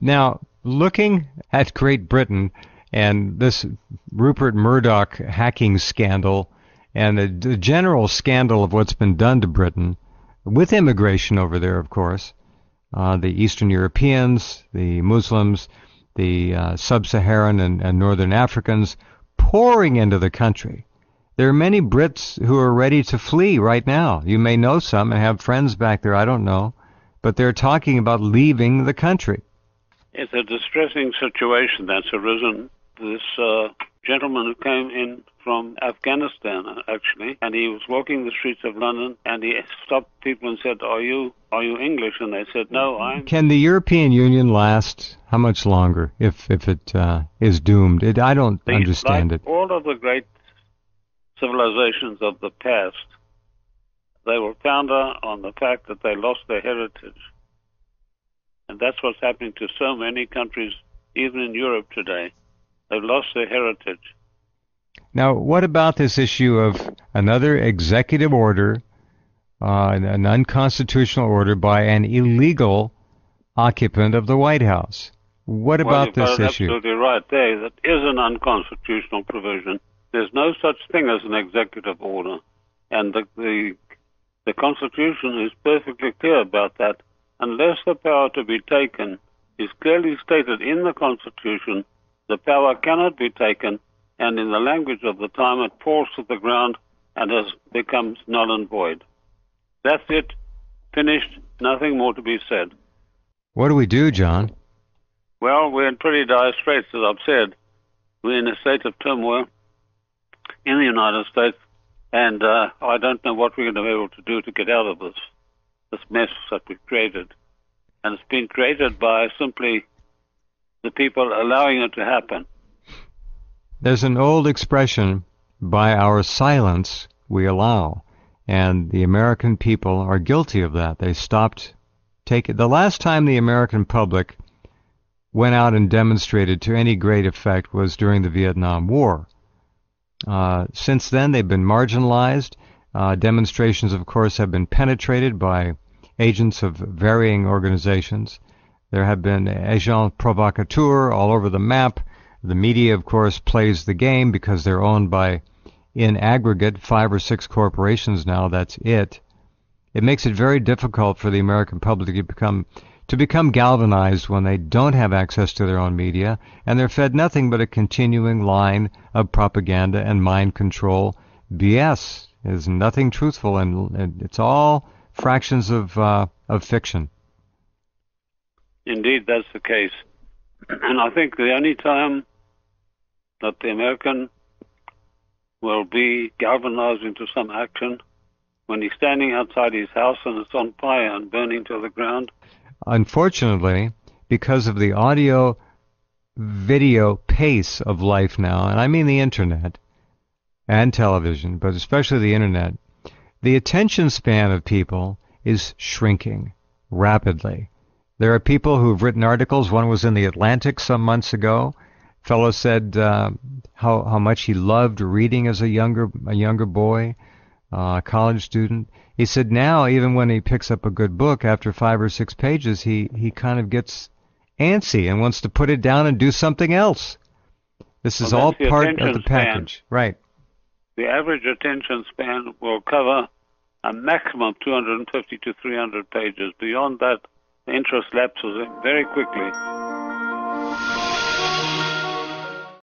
Now, looking at Great Britain and this Rupert Murdoch hacking scandal and the general scandal of what's been done to Britain with immigration over there, of course, the Eastern Europeans, the Muslims, the Sub-Saharan and Northern Africans pouring into the country. There are many Brits who are ready to flee right now. You may know some and have friends back there, I don't know, but they're talking about leaving the country. It's a distressing situation that's arisen. This gentleman who came in from Afghanistan, actually, and he was walking the streets of London, and he stopped people and said, "Are you English?" And they said, "No, I'm." Can the European Union last how much longer if it is doomed? I don't understand like it. All of the great civilizations of the past, they were founded on the fact that they lost their heritage. And that's what's happening to so many countries, even in Europe today. They've lost their heritage. Now, what about this issue of another executive order, an unconstitutional order by an illegal occupant of the White House? What about this issue? You've got it absolutely right there. That is an unconstitutional provision. There's no such thing as an executive order. And the Constitution is perfectly clear about that. Unless the power to be taken is clearly stated in the Constitution, the power cannot be taken, and in the language of the time, it falls to the ground and becomes null and void. That's it. Finished. Nothing more to be said. What do we do, John? Well, we're in pretty dire straits, as I've said. We're in a state of turmoil in the United States, and I don't know what we're going to be able to do to get out of this mess that we've created. And it's been created by simply the people allowing it to happen. There's an old expression, by our silence we allow, and the American people are guilty of that. They stopped taking. The last time the American public went out and demonstrated to any great effect was during the Vietnam War. Since then, they've been marginalized. Demonstrations, of course, have been penetrated by agents of varying organizations. There have been agents provocateurs all over the map. The media, of course, plays the game because they're owned by, in aggregate, 5 or 6 corporations now. That's it. It makes it very difficult for the American public to become galvanized when they don't have access to their own media, and they're fed nothing but a continuing line of propaganda and mind control. BS is nothing truthful, and it's all fractions of fiction. Indeed, that's the case. And I think the only time that the American will be galvanized into some action when he's standing outside his house and it's on fire and burning to the ground. Unfortunately, because of the audio video pace of life now, and I mean the internet and television, but especially the internet, the attention span of people is shrinking rapidly. There are people who've written articles. One was in the Atlantic some months ago. Fellow said how much he loved reading as a younger boy, a college student. He said now, even when he picks up a good book after 5 or 6 pages, he kind of gets antsy and wants to put it down and do something else. This is all part of the package, right? The average attention span will cover a maximum of 250 to 300 pages. Beyond that, the interest lapses very quickly.